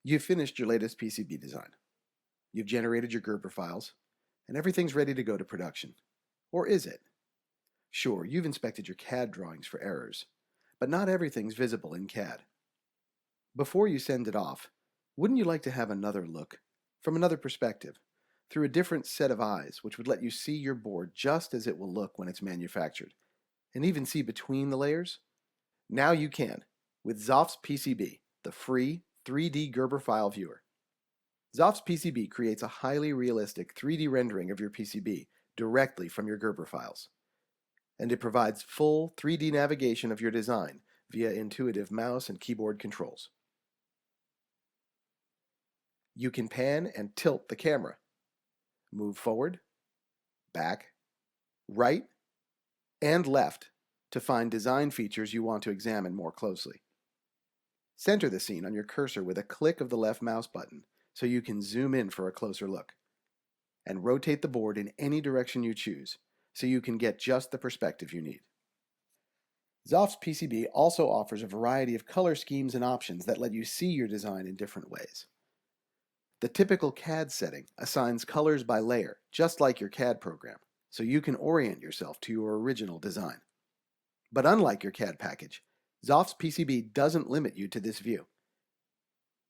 You've finished your latest PCB design. You've generated your Gerber files, and everything's ready to go to production. Or is it? Sure, you've inspected your CAD drawings for errors, but not everything's visible in CAD. Before you send it off, wouldn't you like to have another look, from another perspective, through a different set of eyes, which would let you see your board just as it will look when it's manufactured, and even see between the layers? Now you can, with ZofzPCB, the free 3D Gerber file viewer. ZofzPCB creates a highly realistic 3D rendering of your PCB directly from your Gerber files. And it provides full 3D navigation of your design via intuitive mouse and keyboard controls. You can pan and tilt the camera, move forward, back, right, and left to find design features you want to examine more closely. Center the scene on your cursor with a click of the left mouse button so you can zoom in for a closer look. And rotate the board in any direction you choose so you can get just the perspective you need. ZofzPCB also offers a variety of color schemes and options that let you see your design in different ways. The typical CAD setting assigns colors by layer, just like your CAD program, so you can orient yourself to your original design. But unlike your CAD package, ZofzPCB doesn't limit you to this view.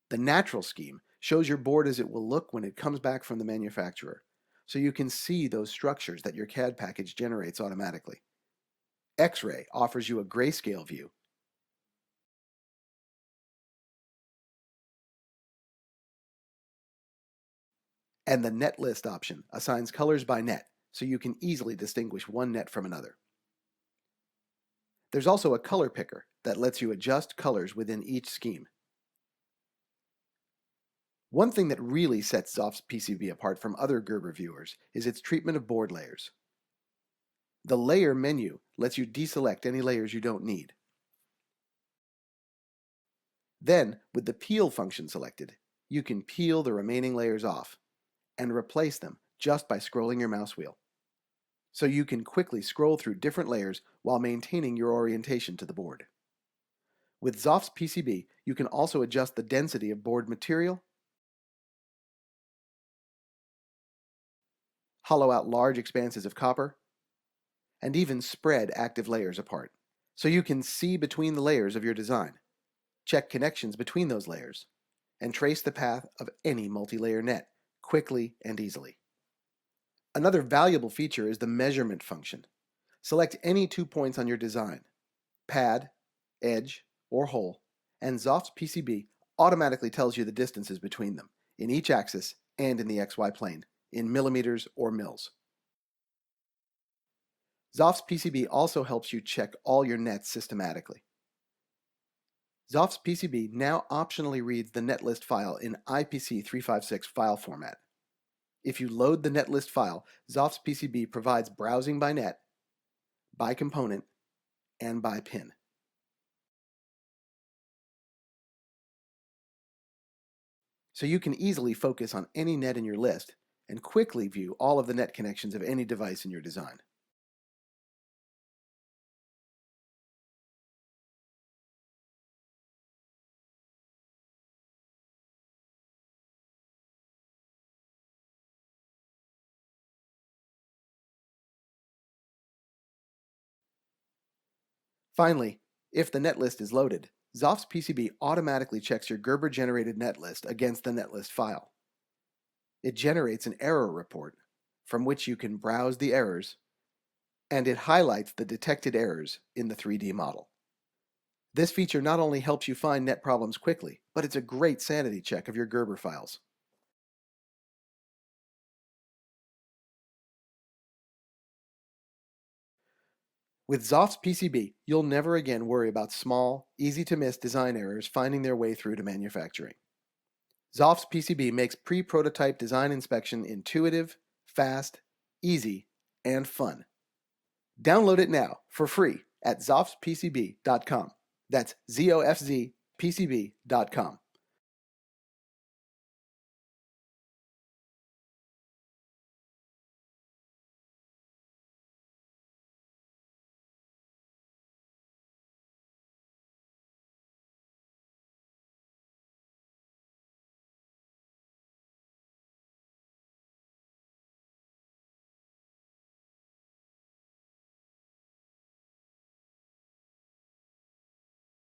The natural scheme shows your board as it will look when it comes back from the manufacturer, so you can see those structures that your CAD package generates automatically. X-ray offers you a grayscale view. And the net list option assigns colors by net, so you can easily distinguish one net from another. There's also a color picker that lets you adjust colors within each scheme. One thing that really sets ZofzPCB apart from other Gerber viewers is its treatment of board layers. The Layer menu lets you deselect any layers you don't need. Then, with the Peel function selected, you can peel the remaining layers off and replace them just by scrolling your mouse wheel. So you can quickly scroll through different layers while maintaining your orientation to the board. With ZofzPCB, you can also adjust the density of board material, hollow out large expanses of copper, and even spread active layers apart. So you can see between the layers of your design, check connections between those layers, and trace the path of any multi-layer net quickly and easily. Another valuable feature is the measurement function. Select any 2 points on your design, pad, edge, or hole, and ZofzPCB automatically tells you the distances between them in each axis and in the XY plane, in millimeters or mils. ZofzPCB also helps you check all your nets systematically. ZofzPCB now optionally reads the netlist file in IPC 356 file format. If you load the netlist file, ZofzPCB provides browsing by net, by component, and by pin. So you can easily focus on any net in your list and quickly view all of the net connections of any device in your design. Finally, if the netlist is loaded, ZofzPCB automatically checks your Gerber-generated netlist against the netlist file. It generates an error report from which you can browse the errors, and it highlights the detected errors in the 3D model. This feature not only helps you find net problems quickly, but it's a great sanity check of your Gerber files. With ZofzPCB, you'll never again worry about small, easy-to-miss design errors finding their way through to manufacturing. ZofzPCB makes pre-prototype design inspection intuitive, fast, easy, and fun. Download it now for free at ZofzPCB.com. That's ZofzPCB.com.